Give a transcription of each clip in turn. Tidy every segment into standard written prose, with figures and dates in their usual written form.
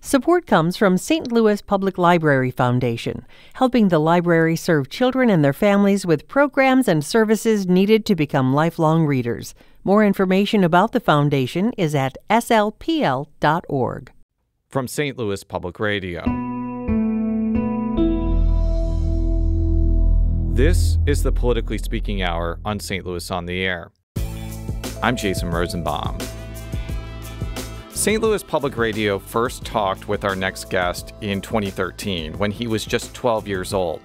Support comes from St. Louis Public Library Foundation, helping the library serve children and their families with programs and services needed to become lifelong readers. More information about the foundation is at slpl.org. From St. Louis Public Radio. This is the Politically Speaking Hour on St. Louis on the Air. I'm Jason Rosenbaum. St. Louis Public Radio first talked with our next guest in 2013 when he was just 12 years old.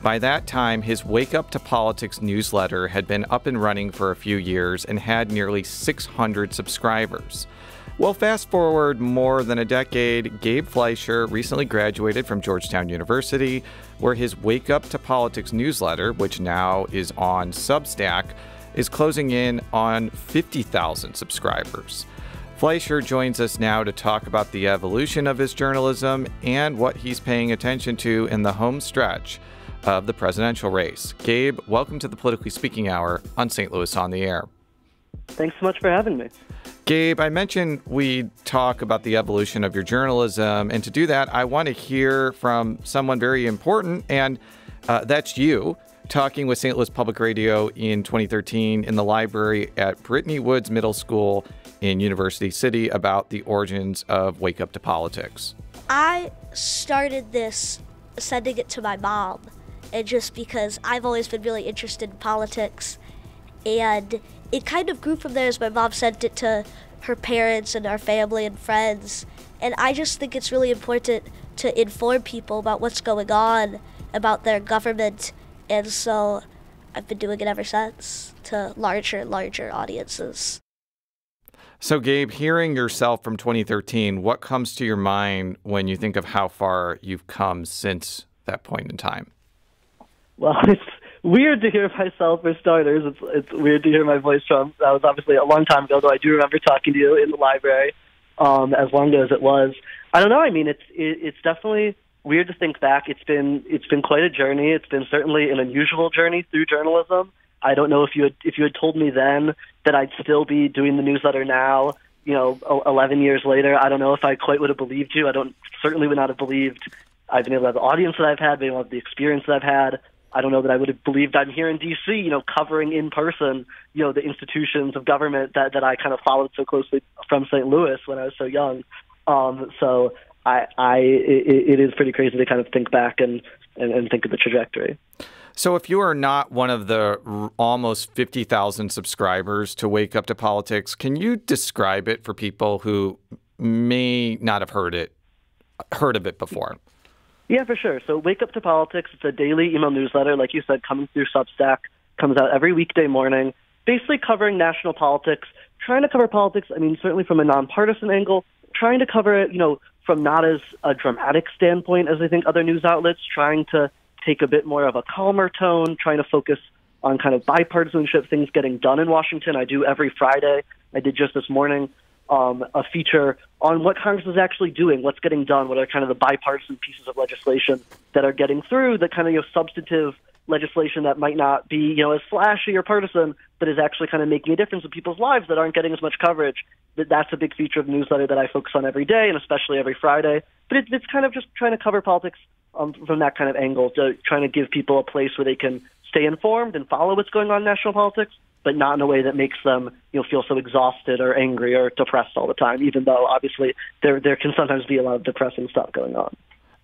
By that time, his Wake Up to Politics newsletter had been up and running for a few years and had nearly 600 subscribers. Well, fast forward more than a decade, Gabe Fleisher recently graduated from Georgetown University, where his Wake Up to Politics newsletter, which now is on Substack, is closing in on 50,000 subscribers. Fleisher joins us now to talk about the evolution of his journalism and what he's paying attention to in the home stretch of the presidential race. Gabe, welcome to the Politically Speaking Hour on St. Louis on the Air. Thanks so much for having me. Gabe, I mentioned we'd talk about the evolution of your journalism, and to do that, I want to hear from someone very important, and that's you, talking with St. Louis Public Radio in 2013 in the library at Brittany Woods Middle School in University City about the origins of Wake Up to Politics. I started this sending it to my mom, and just because I've always been really interested in politics, and it kind of grew from there as my mom sent it to her parents and our family and friends. And I just think it's really important to inform people about what's going on, about their government, and so I've been doing it ever since to larger and larger audiences. So, Gabe, hearing yourself from 2013, what comes to your mind when you think of how far you've come since that point in time? Well, it's weird to hear myself for starters. It's weird to hear my voice from. That was obviously a long time ago, though I do remember talking to you in the library, as long ago as it was. I don't know. I mean, it's definitely weird to think back. It's been quite a journey. It's been certainly an unusual journey through journalism. I don't know if you had told me then that I'd still be doing the newsletter now, 11 years later. I don't know if I quite would have believed you. Certainly would not have believed I've been able to have the audience that I've had, been able to have the experience that I've had. I don't know that I would have believed I'm here in D.C., covering in person, the institutions of government that I kind of followed so closely from St. Louis when I was so young. So it is pretty crazy to kind of think back and think of the trajectory. So if you are not one of the almost 50,000 subscribers to Wake Up to Politics, can you describe it for people who may not have heard of it before? Yeah, for sure. So Wake Up to Politics, it's a daily email newsletter, like you said, coming through Substack, comes out every weekday morning, basically covering national politics, trying to cover politics, certainly from a nonpartisan angle, trying to cover it, from not as a dramatic standpoint as I think other news outlets, trying to take a bit more of a calmer tone, trying to focus on kind of bipartisanship, things getting done in Washington. I do every Friday. I did just this morning a feature on what Congress is actually doing, what's getting done, what are kind of the bipartisan pieces of legislation that are getting through, the kind of substantive legislation that might not be as flashy or partisan, but is actually kind of making a difference in people's lives that aren't getting as much coverage. That's a big feature of the newsletter that I focus on every day, and especially every Friday. But it's kind of just trying to cover politics from that kind of angle, trying to give people a place where they can stay informed and follow what's going on in national politics, but not in a way that makes them feel so exhausted or angry or depressed all the time, even though obviously there can sometimes be a lot of depressing stuff going on.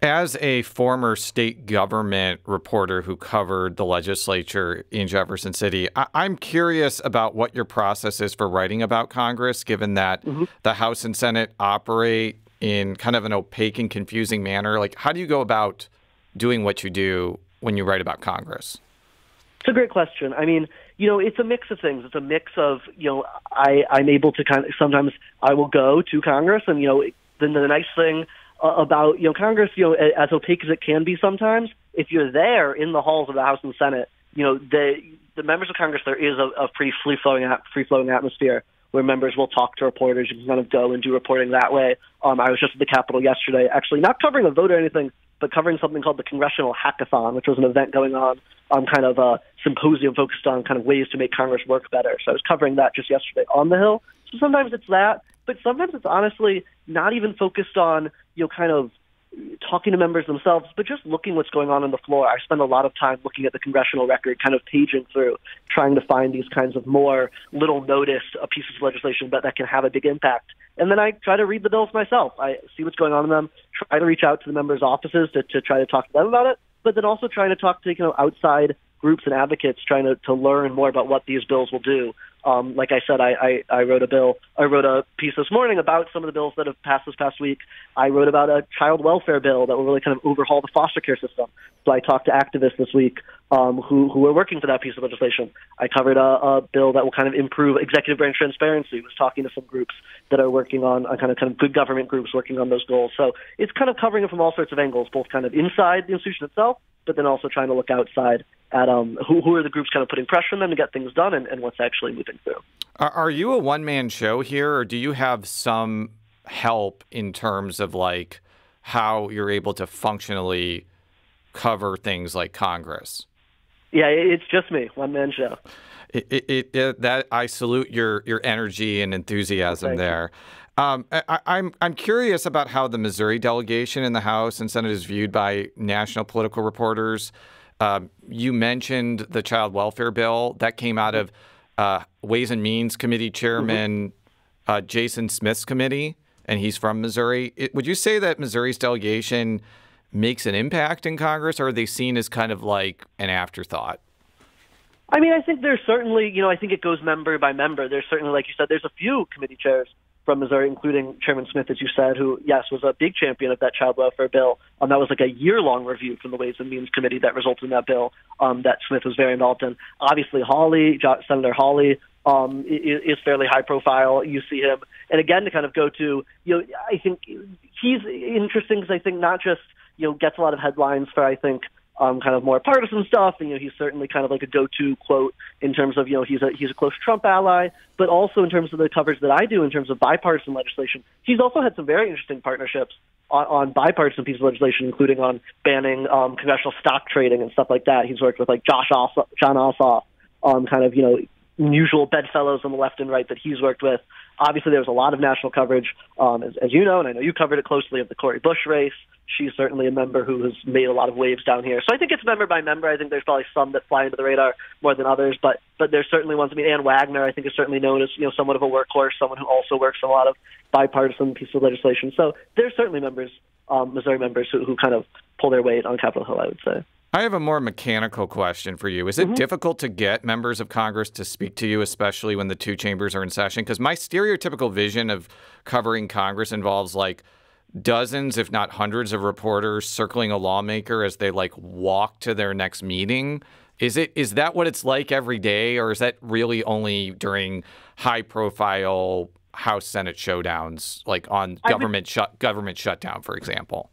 As a former state government reporter who covered the legislature in Jefferson City, I'm curious about what your process is for writing about Congress, given that the House and Senate operate in kind of an opaque and confusing manner. Like, how do you go about doing what you do when you write about Congress? It's a great question. It's a mix of things. It's a mix of, I'm able to kind of, sometimes I will go to Congress and, then the nice thing about, Congress, as opaque as it can be sometimes, if you're there in the halls of the House and Senate, the members of Congress, there is a pretty free-flowing atmosphere where members will talk to reporters. You can kind of go and do reporting that way. I was just at the Capitol yesterday, actually not covering a vote or anything, but covering something called the Congressional Hackathon, which was an event going on, kind of a symposium focused on kind of ways to make Congress work better. So I was covering that just yesterday on the Hill. So sometimes it's that, but sometimes it's honestly, not even focused on, kind of talking to members themselves, but just looking what's going on the floor. I spend a lot of time looking at the congressional record, kind of paging through, trying to find these kinds of more little noticed pieces of legislation that can have a big impact. And then I try to read the bills myself. I see what's going on in them, try to reach out to the members' offices to try to talk to them about it, but then also trying to talk to outside groups and advocates, trying to learn more about what these bills will do. Like I said, I wrote a piece this morning about some of the bills that have passed this past week. I wrote about a child welfare bill that will really kind of overhaul the foster care system. So I talked to activists this week who are working for that piece of legislation. I covered a bill that will kind of improve executive branch transparency. I was talking to some groups that are working on kind of good government groups working on those goals. So it's kind of covering it from all sorts of angles, both kind of inside the institution itself, but then also trying to look outside at who are the groups kind of putting pressure on them to get things done and what's actually moving through. Are you a one-man show here, or do you have some help in terms of like how you're able to functionally cover things like Congress? Yeah, it's just me, one-man show. That I salute your energy and enthusiasm there. I'm curious about how the Missouri delegation in the House and Senate is viewed by national political reporters. You mentioned the child welfare bill that came out of Ways and Means Committee Chairman Jason Smith's committee, and he's from Missouri. Would you say that Missouri's delegation makes an impact in Congress, or are they seen as kind of like an afterthought? I mean, I think there's certainly, I think it goes member by member. There's certainly, like you said, there's a few committee chairs from Missouri, including Chairman Smith, as you said, who, yes, was a big champion of that child welfare bill. That was like a year-long review from the Ways and Means Committee that resulted in that bill that Smith was very involved in. Obviously, Senator Hawley is fairly high profile. You see him. And again, to kind of go to, I think he's interesting because I think not just, gets a lot of headlines for, I think, kind of more partisan stuff, and he's certainly kind of like a go-to quote in terms of he's a close Trump ally, but also in terms of the coverage that I do in terms of bipartisan legislation. He's also had some very interesting partnerships on bipartisan pieces of legislation, including on banning congressional stock trading and stuff like that. He's worked with like John Ossoff, kind of unusual bedfellows on the left and right that he's worked with. Obviously, there was a lot of national coverage, as you know, and I know you covered it closely, of the Cori Bush race. She's certainly a member who has made a lot of waves down here. So I think it's member by member. I think there's probably some that fly into the radar more than others, but there's certainly ones. I mean, Ann Wagner, I think, is certainly known as somewhat of a workhorse, someone who also works on a lot of bipartisan pieces of legislation. So there's certainly members, Missouri members, who kind of pull their weight on Capitol Hill, I would say. I have a more mechanical question for you. Is it difficult to get members of Congress to speak to you, especially when the two chambers are in session? Because my stereotypical vision of covering Congress involves like dozens, if not hundreds, of reporters circling a lawmaker as they like walk to their next meeting. Is that what it's like every day, or is that really only during high-profile House Senate showdowns, like on government shutdown, for example?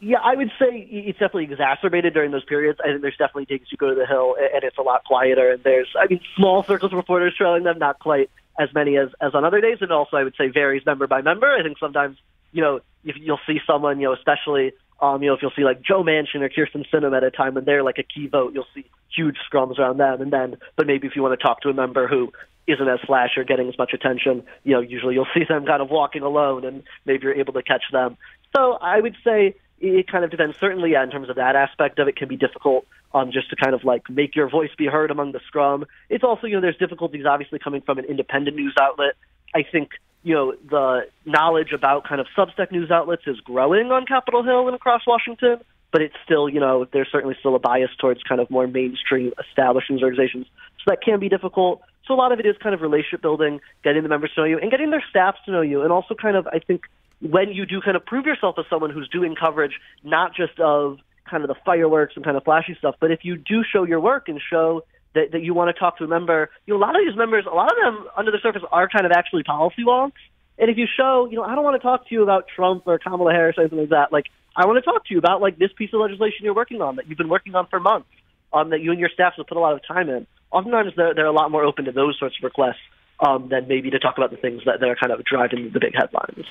Yeah, I would say it's definitely exacerbated during those periods. I think there's definitely days you go to the Hill and it's a lot quieter. And there's, small circles of reporters trailing them, not quite as many as on other days. And also, I would say varies member by member. I think sometimes, if you'll see someone, especially, if you'll see like Joe Manchin or Kyrsten Sinema at a time when they're like a key vote, you'll see huge scrums around them. But maybe if you want to talk to a member who isn't as flash or getting as much attention, usually you'll see them kind of walking alone and maybe you're able to catch them. So I would say it kind of depends. Certainly, in terms of that aspect of it, can be difficult just to kind of like make your voice be heard among the scrum. It's also, there's difficulties obviously coming from an independent news outlet. I think, the knowledge about kind of Substack news outlets is growing on Capitol Hill and across Washington, but it's still, there's certainly still a bias towards kind of more mainstream established news organizations. So that can be difficult. So a lot of it is kind of relationship building, getting the members to know you and getting their staffs to know you. And also kind of, I think, when you do kind of prove yourself as someone who's doing coverage, not just of kind of the fireworks and kind of flashy stuff, but if you do show your work and show that you want to talk to a member, a lot of these members, a lot of them under the surface are kind of actually policy wonks. And if you show, I don't want to talk to you about Trump or Kamala Harris or anything like that. Like, I want to talk to you about like this piece of legislation you're working on that you've been working on for months, that you and your staff have put a lot of time in. Oftentimes they're a lot more open to those sorts of requests than maybe to talk about the things that are kind of driving the big headlines.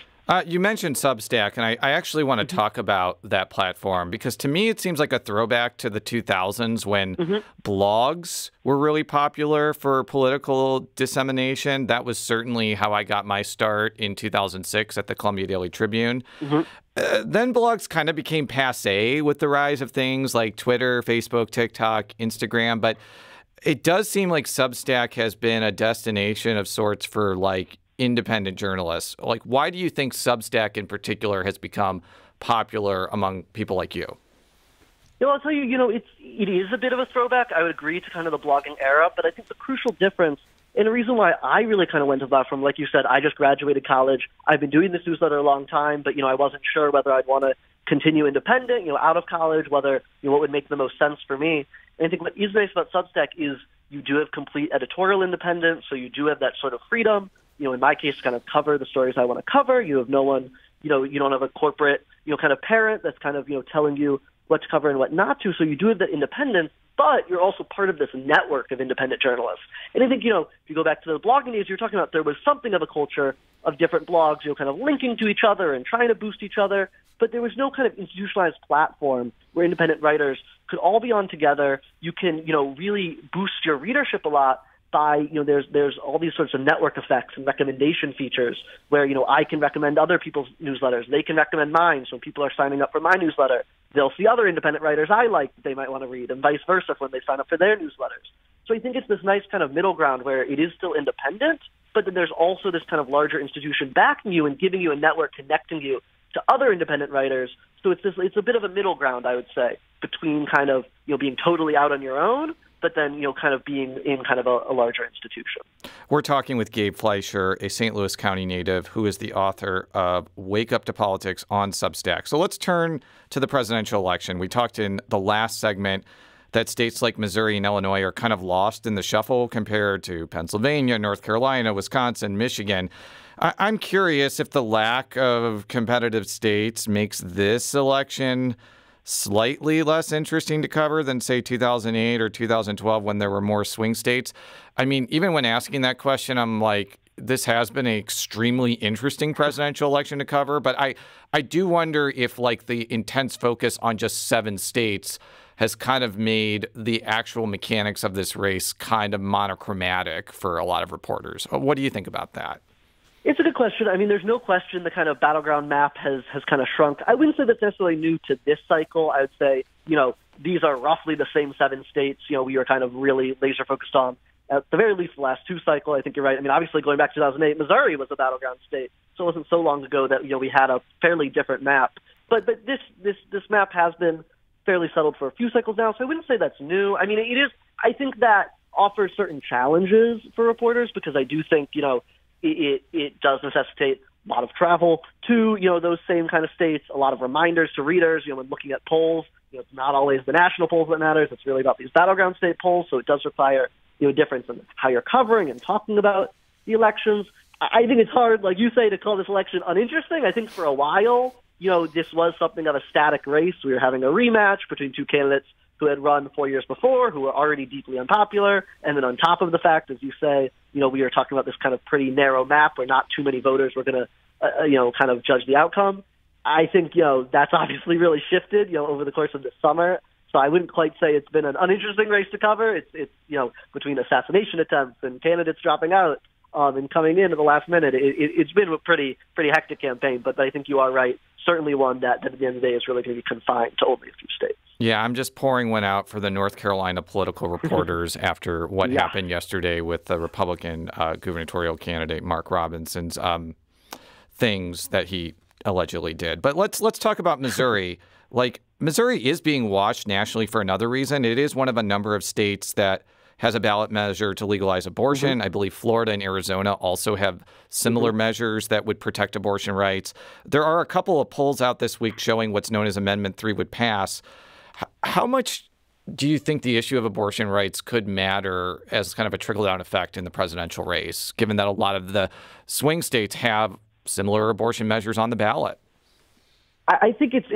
You mentioned Substack, and I actually want to talk about that platform because to me it seems like a throwback to the 2000s when blogs were really popular for political dissemination. That was certainly how I got my start in 2006 at the Columbia Daily Tribune. Then blogs kind of became passé with the rise of things like Twitter, Facebook, TikTok, Instagram, but it does seem like Substack has been a destination of sorts for like independent journalists. Like, why do you think Substack in particular has become popular among people like you? I'll tell you, it is a bit of a throwback. I would agree to kind of the blogging era, but I think the crucial difference and the reason why I really kind of went to that from, like you said, I just graduated college. I've been doing this newsletter a long time, but, I wasn't sure whether I'd want to continue independent, out of college, whether, what would make the most sense for me. And I think what is nice about Substack is you do have complete editorial independence, so you do have that sort of freedom. In my case, kind of cover the stories I want to cover. You have no one, you don't have a corporate, kind of parent that's kind of, telling you what to cover and what not to. So you do have that independence, but you're also part of this network of independent journalists. And I think, if you go back to the blogging days, you're talking about there was something of a culture of different blogs, kind of linking to each other and trying to boost each other. But there was no kind of institutionalized platform where independent writers could all be on together. You can, really boost your readership a lot by, there's all these sorts of network effects and recommendation features where, I can recommend other people's newsletters. They can recommend mine. So when people are signing up for my newsletter, they'll see other independent writers I like that they might want to read, and vice versa when they sign up for their newsletters. So I think it's this nice kind of middle ground where it is still independent, but then there's also this kind of larger institution backing you and giving you a network connecting you to other independent writers. So it's a bit of a middle ground, I would say, between kind of, being totally out on your own, but then, kind of being in kind of a larger institution. We're talking with Gabe Fleisher, a St. Louis County native who is the author of Wake Up to Politics on Substack. So let's turn to the presidential election. We talked in the last segment that states like Missouri and Illinois are kind of lost in the shuffle compared to Pennsylvania, North Carolina, Wisconsin, Michigan. I'm curious if the lack of competitive states makes this election slightly less interesting to cover than, say, 2008 or 2012 when there were more swing states. I mean, even when asking that question, I'm like, this has been an extremely interesting presidential election to cover. But I do wonder if, like, the intense focus on just 7 states has kind of made the actual mechanics of this race kind of monochromatic for a lot of reporters. What do you think about that? It's a good question. I mean, there's no question the kind of battleground map has kind of shrunk. I wouldn't say that's necessarily new to this cycle. I would say, these are roughly the same 7 states, we were kind of really laser focused on at the very least the last 2 cycles. I think you're right. I mean, obviously going back to 2008, Missouri was a battleground state. So it wasn't so long ago that, we had a fairly different map. But this map has been fairly settled for a few cycles now. So I wouldn't say that's new. I mean, it is, I think that offers certain challenges for reporters because I do think, it does necessitate a lot of travel to, those same kind of states, a lot of reminders to readers, when looking at polls. It's not always the national polls that matters. It's really about these battleground state polls. So it does require, a difference in how you're covering and talking about the elections. I think it's hard, like you say, to call this election uninteresting. I think for a while, this was something of a static race. We were having a rematch between 2 candidates who had run 4 years before, who were already deeply unpopular. And then on top of the fact, as you say, we were talking about this kind of pretty narrow map where not too many voters were going to, kind of judge the outcome. I think, that's obviously really shifted, over the course of the summer. So I wouldn't quite say it's been an uninteresting race to cover. It's between assassination attempts and candidates dropping out and coming in at the last minute. It's been a pretty hectic campaign, but I think you are right. Certainly one that at the end of the day is really going to be confined to only a few states. Yeah, I'm just pouring one out for the North Carolina political reporters after what happened yesterday with the Republican gubernatorial candidate Mark Robinson's things that he allegedly did. But let's talk about Missouri. Like, Missouri is being watched nationally for another reason. It is one of a number of states that has a ballot measure to legalize abortion. I believe Florida and Arizona also have similar measures that would protect abortion rights. There are a couple of polls out this week showing what's known as Amendment 3 would pass. How much do you think the issue of abortion rights could matter as kind of a trickle-down effect in the presidential race, given that a lot of the swing states have similar abortion measures on the ballot? I think it's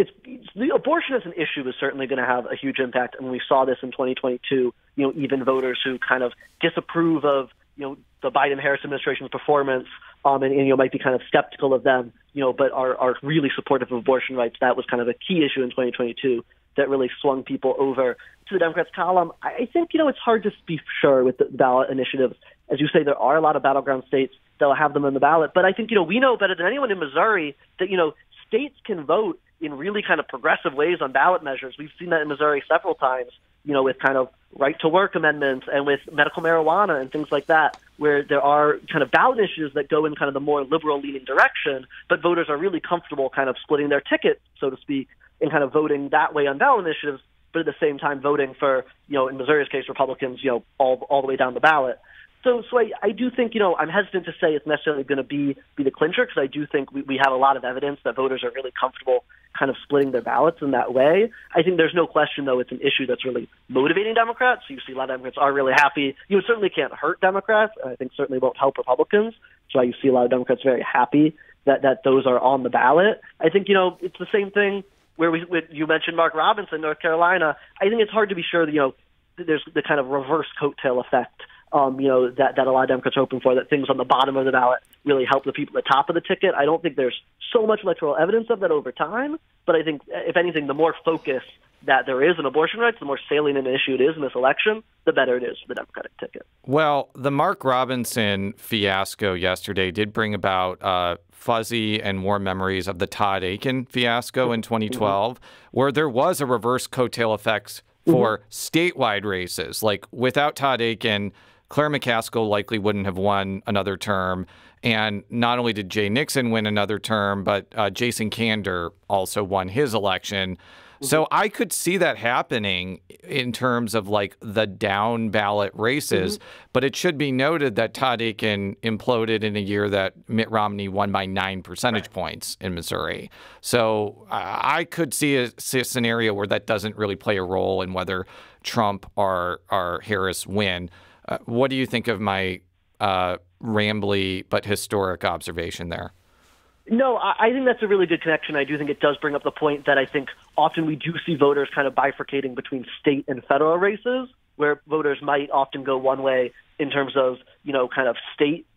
the abortion as an issue is certainly going to have a huge impact, and we saw this in 2022. Even voters who kind of disapprove of the Biden-Harris administration's performance, and might be kind of skeptical of them, but are really supportive of abortion rights. That was kind of a key issue in 2022 that really swung people over to the Democrats' column. I think, it's hard to be sure with the ballot initiatives. As you say, there are a lot of battleground states that will have them on the ballot. But I think, we know better than anyone in Missouri that, states can vote in really kind of progressive ways on ballot measures. We've seen that in Missouri several times, with kind of right-to-work amendments and with medical marijuana and things like that, where there are kind of ballot issues that go in kind of the more liberal-leaning direction, but voters are really comfortable kind of splitting their ticket, so to speak, and kind of voting that way on ballot initiatives, but at the same time voting for, in Missouri's case, Republicans, all the way down the ballot. So I do think, I'm hesitant to say it's necessarily going to be the clincher, because I do think we have a lot of evidence that voters are really comfortable kind of splitting their ballots in that way. I think there's no question, though, it's an issue that's really motivating Democrats. So you see a lot of Democrats are really happy. It certainly can't hurt Democrats, and I think certainly won't help Republicans. So you see a lot of Democrats very happy that those are on the ballot. I think, it's the same thing where you mentioned Mark Robinson, North Carolina. I think it's hard to be sure that, there's the kind of reverse coattail effect that a lot of Democrats are hoping for, that things on the bottom of the ballot really help the people at the top of the ticket. I don't think there's so much electoral evidence of that over time, but I think, if anything, the more focus that there is in abortion rights, the more salient an issue it is in this election, the better it is for the Democratic ticket. Well, the Mark Robinson fiasco yesterday did bring about fuzzy and warm memories of the Todd Akin fiasco in 2012, where there was a reverse coattail effect for statewide races. Like, without Todd Akin, Claire McCaskill likely wouldn't have won another term. And not only did Jay Nixon win another term, but Jason Kander also won his election. So I could see that happening in terms of like the down ballot races. But it should be noted that Todd Akin imploded in a year that Mitt Romney won by 9 percentage points in Missouri. So I could see a scenario where that doesn't really play a role in whether Trump or Harris win. What do you think of my rambly but historic observation there? No, I think that's a really good connection. I do think it does bring up the point that I think often we do see voters kind of bifurcating between state and federal races, where voters might often go one way in terms of, kind of state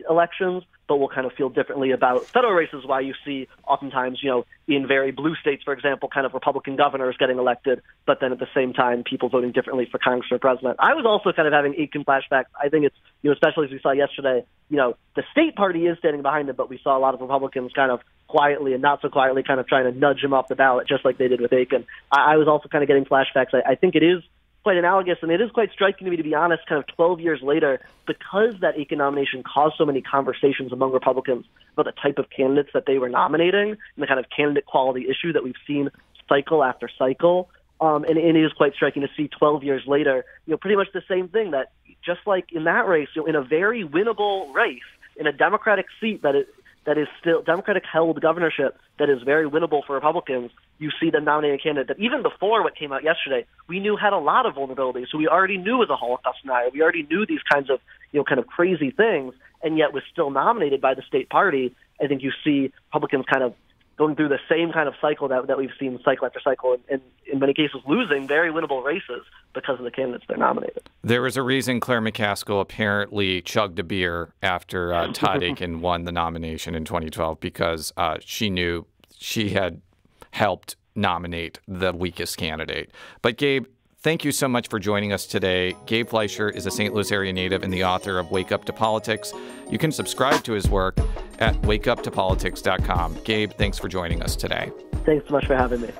elections, but will kind of feel differently about federal races, why you see oftentimes, in very blue states, for example, kind of Republican governors getting elected, but then at the same time, people voting differently for Congress or president. I was also kind of having Akin flashbacks. I think it's, especially as we saw yesterday, the state party is standing behind him, but we saw a lot of Republicans kind of quietly and not so quietly kind of trying to nudge him off the ballot, just like they did with Akin. I was also kind of getting flashbacks. I think it is quite analogous, and it is quite striking to me, to be honest, kind of 12 years later, because that Akin nomination caused so many conversations among Republicans about the type of candidates that they were nominating and the kind of candidate quality issue that we've seen cycle after cycle. And it is quite striking to see 12 years later, pretty much the same thing, that just like in that race, in a very winnable race, in a Democratic seat that is still Democratic held governorship that is very winnable for Republicans, you see them nominating a candidate that even before what came out yesterday, we knew had a lot of vulnerabilities. So we already knew was a Holocaust denier. We already knew these kinds of, kind of crazy things, and yet was still nominated by the state party. I think you see Republicans kind of going through the same kind of cycle that we've seen cycle after cycle, and in many cases losing very winnable races because of the candidates they're nominated. There was a reason Claire McCaskill apparently chugged a beer after Todd Akin won the nomination in 2012, because she knew she had helped nominate the weakest candidate. But Gabe, thank you so much for joining us today. Gabe Fleisher is a St. Louis area native and the author of Wake Up to Politics. You can subscribe to his work at wakeuptopolitics.com. Gabe, thanks for joining us today. Thanks so much for having me.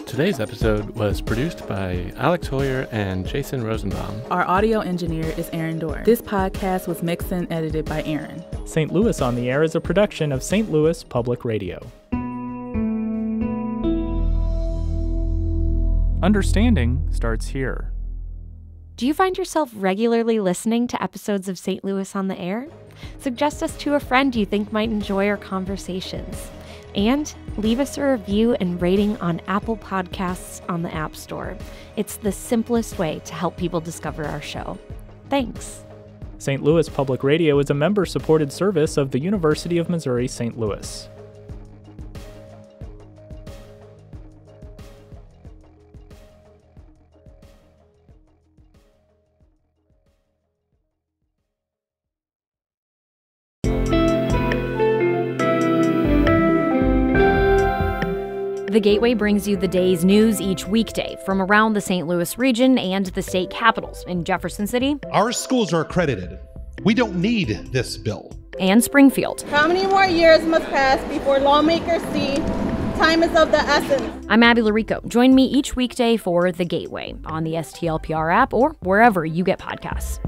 Today's episode was produced by Alex Hoyer and Jason Rosenbaum. Our audio engineer is Aaron Dorr. This podcast was mixed and edited by Aaron. St. Louis on the Air is a production of St. Louis Public Radio. Understanding starts here. Do you find yourself regularly listening to episodes of St. Louis on the Air? Suggest us to a friend you think might enjoy our conversations. And leave us a review and rating on Apple Podcasts on the App Store. It's the simplest way to help people discover our show. Thanks. St. Louis Public Radio is a member-supported service of the University of Missouri St. Louis. The Gateway brings you the day's news each weekday from around the St. Louis region and the state capitals in Jefferson City. Our schools are accredited. We don't need this bill. And Springfield. How many more years must pass before lawmakers see time is of the essence? I'm Abby Larico. Join me each weekday for The Gateway on the STLPR app or wherever you get podcasts.